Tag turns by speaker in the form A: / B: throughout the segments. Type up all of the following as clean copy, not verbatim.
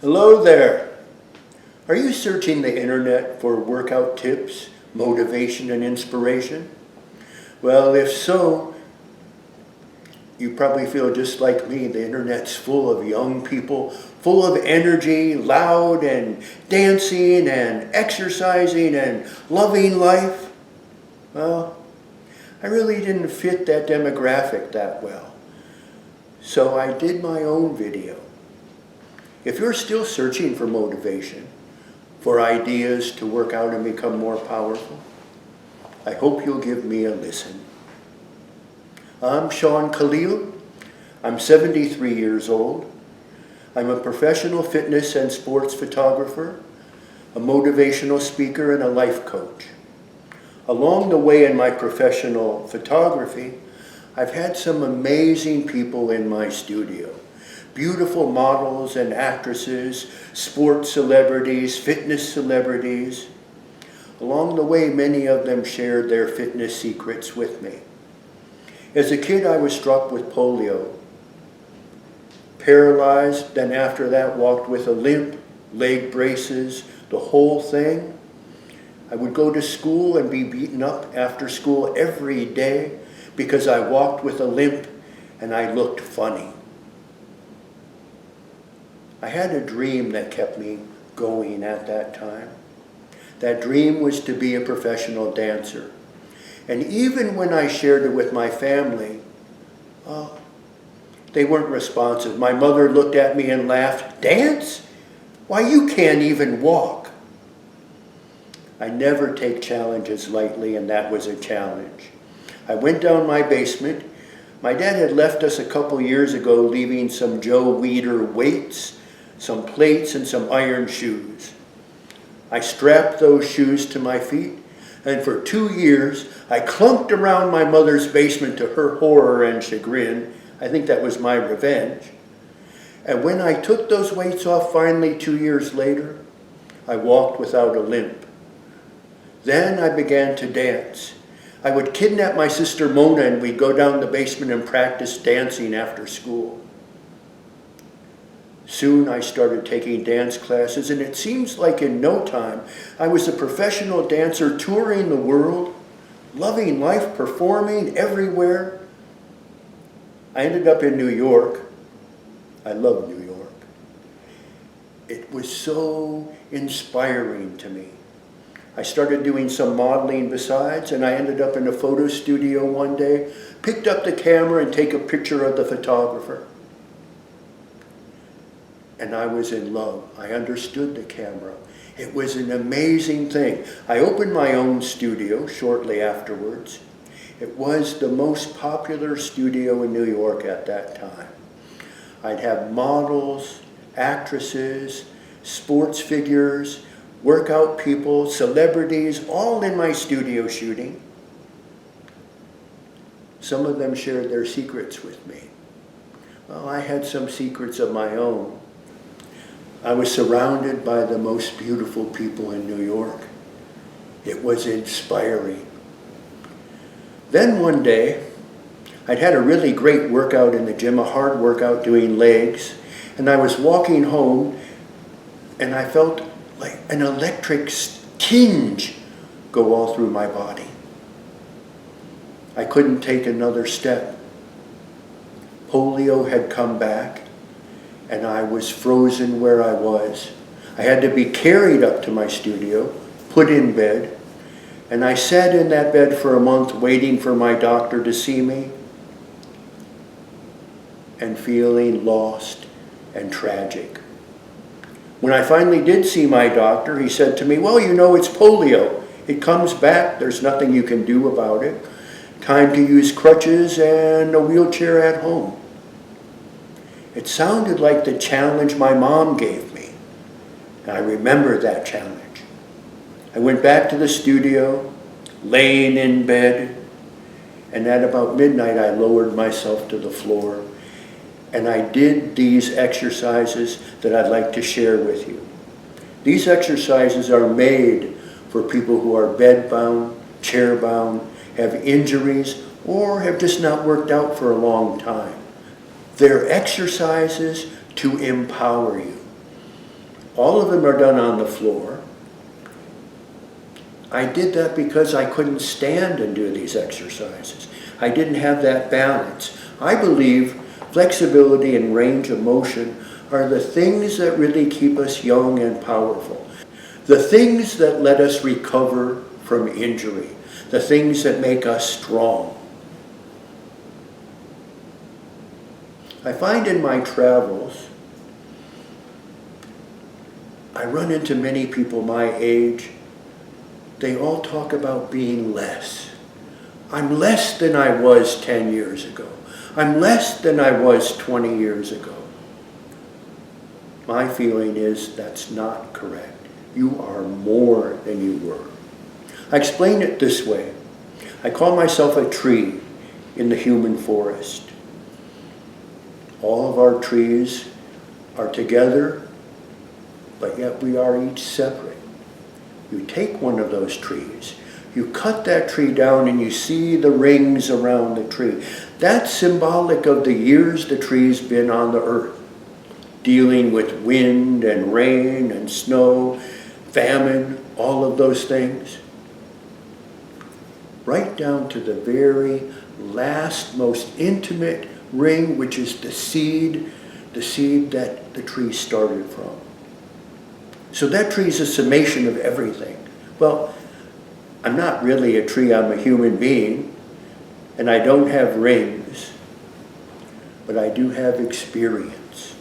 A: Hello there. Are you searching the internet for workout tips, motivation, and inspiration? Well, if so, you probably feel just like me. The internet's full of young people, full of energy, loud and dancing and exercising and loving life. Well, I really didn't fit that demographic that well. So I did my own video. If you're still searching for motivation, for ideas to work out and become more powerful, I hope you'll give me a listen. I'm Kahlil. I'm 73 years old. I'm a professional fitness and sports photographer, a motivational speaker, and a life coach. Along the way in my professional photography, I've had some amazing people in my studio. Beautiful models and actresses, sports celebrities, fitness celebrities. Along the way, many of them shared their fitness secrets with me. As a kid, I was struck with polio. Paralyzed, then after that walked with a limp, leg braces, the whole thing. I would go to school and be beaten up after school every day because I walked with a limp and I looked funny. I had a dream that kept me going at that time. That dream was to be a professional dancer. And even when I shared it with my family, they weren't responsive. My mother looked at me and laughed, "Dance? Why, you can't even walk." I never take challenges lightly, and that was a challenge. I went down my basement. My dad had left us a couple years ago, leaving some Joe Weider weights, some plates, and some iron shoes. I strapped those shoes to my feet, and for 2 years, I clunked around my mother's basement to her horror and chagrin. I think that was my revenge. And when I took those weights off finally 2 years later, I walked without a limp. Then I began to dance. I would kidnap my sister Mona and we'd go down the basement and practice dancing after school. Soon I started taking dance classes, and it seems like in no time I was a professional dancer touring the world, loving life, performing everywhere. I ended up in New York. I love New York. It was so inspiring to me. I started doing some modeling besides, and I ended up in a photo studio one day, picked up the camera and take a picture of the photographer. And I was in love. I understood the camera. It was an amazing thing. I opened my own studio shortly afterwards. It was the most popular studio in New York at that time. I'd have models, actresses, sports figures, workout people, celebrities, all in my studio shooting. Some of them shared their secrets with me. Well, I had some secrets of my own. I was surrounded by the most beautiful people in New York. It was inspiring. Then one day, I'd had a really great workout in the gym, a hard workout doing legs, and I was walking home and I felt like an electric tinge go all through my body. I couldn't take another step. Polio had come back, and I was frozen where I was. I had to be carried up to my studio, put in bed, and I sat in that bed for a month waiting for my doctor to see me and feeling lost and tragic. When I finally did see my doctor, he said to me, "Well, you know, it's polio. It comes back. There's nothing you can do about it. Time to use crutches and a wheelchair at home." It sounded like the challenge my mom gave me. And I remember that challenge. I went back to the studio, laying in bed, and at about midnight I lowered myself to the floor, and I did these exercises that I'd like to share with you. These exercises are made for people who are bed-bound, chair-bound, have injuries, or have just not worked out for a long time. They're exercises to empower you. All of them are done on the floor. I did that because I couldn't stand and do these exercises. I didn't have that balance. I believe flexibility and range of motion are the things that really keep us young and powerful. The things that let us recover from injury. The things that make us strong. I find in my travels, I run into many people my age. They all talk about being less. I'm less than I was 10 years ago. I'm less than I was 20 years ago. My feeling is that's not correct. You are more than you were. I explain it this way. I call myself a tree in the human forest. All of our trees are together, but yet we are each separate. You take one of those trees, you cut that tree down and you see the rings around the tree. That's symbolic of the years the tree's been on the earth, dealing with wind and rain and snow, famine, all of those things. Right down to the very last, most intimate ring, which is the seed that the tree started from. So that tree is a summation of everything. Well, I'm not really a tree, I'm a human being, and I don't have rings, but I do have experience.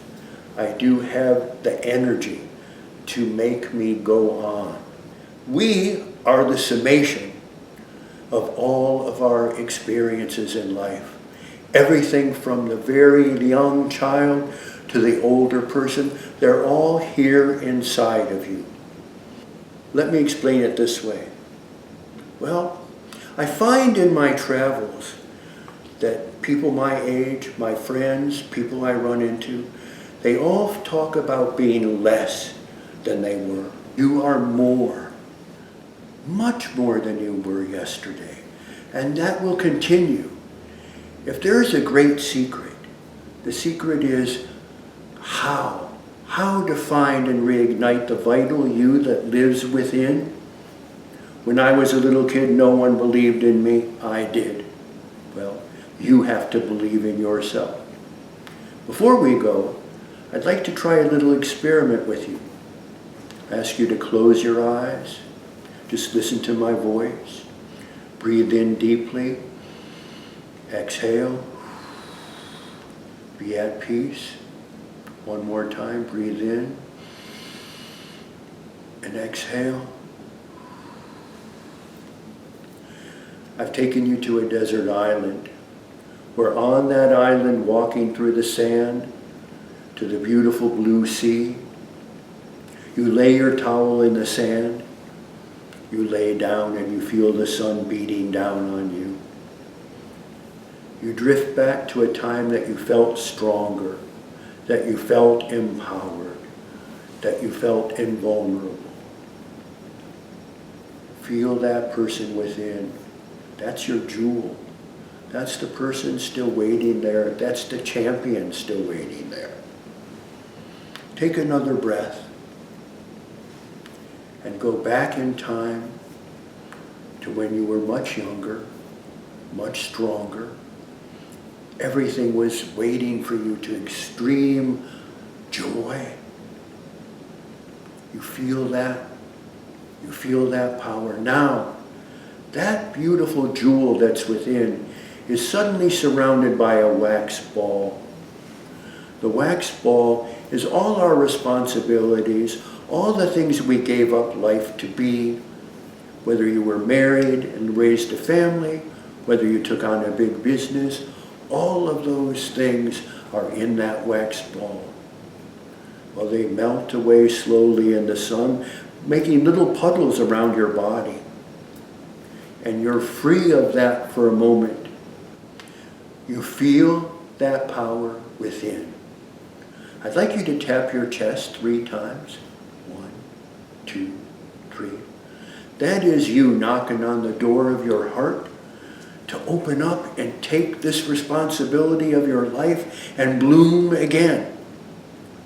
A: I do have the energy to make me go on. We are the summation of all of our experiences in life. Everything from the very young child to the older person, they're all here inside of you. Let me explain it this way. Well, I find in my travels that people my age, my friends, people I run into, they all talk about being less than they were. You are more, much more than you were yesterday. And that will continue. If there's a great secret, the secret is how to find and reignite the vital you that lives within. When I was a little kid, no one believed in me. I did. Well, you have to believe in yourself. Before we go, I'd like to try a little experiment with you. I ask you to close your eyes. Just listen to my voice. Breathe in deeply. Exhale. Be at peace. One more time. Breathe in. And exhale. I've taken you to a desert island. We're on that island walking through the sand to the beautiful blue sea. You lay your towel in the sand. You lay down and you feel the sun beating down on you. You drift back to a time that you felt stronger, that you felt empowered, that you felt invulnerable. Feel that person within. That's your jewel. That's the person still waiting there. That's the champion still waiting there. Take another breath and go back in time to when you were much younger, much stronger. Everything was waiting for you to extreme joy. You feel that? You feel that power. Now, that beautiful jewel that's within is suddenly surrounded by a wax ball. The wax ball is all our responsibilities, all the things we gave up life to be, whether you were married and raised a family, whether you took on a big business, all of those things are in that wax ball. Well, they melt away slowly in the sun, making little puddles around your body. And you're free of that for a moment. You feel that power within. I'd like you to tap your chest 3 times. 1, 2, 3. That is you knocking on the door of your heart to open up and take this responsibility of your life and bloom again.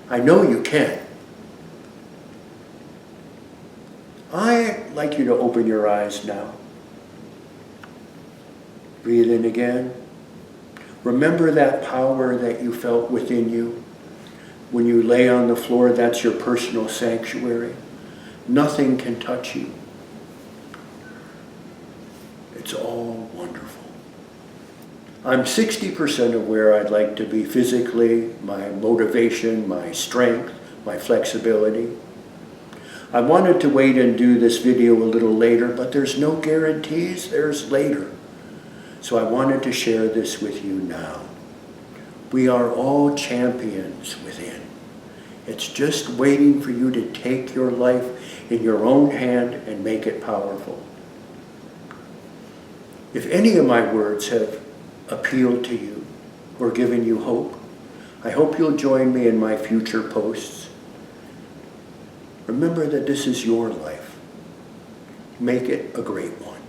A: I know you can. I'd like you to open your eyes now. Breathe in again. Remember that power that you felt within you. When you lay on the floor, that's your personal sanctuary. Nothing can touch you. It's all wonderful. I'm 60% of where I'd like to be physically, my motivation, my strength, my flexibility. I wanted to wait and do this video a little later, but there's no guarantees, there's later. So I wanted to share this with you now. We are all champions within. It's just waiting for you to take your life in your own hand and make it powerful. If any of my words have appealed to you or given you hope, I hope you'll join me in my future posts. Remember that this is your life. Make it a great one.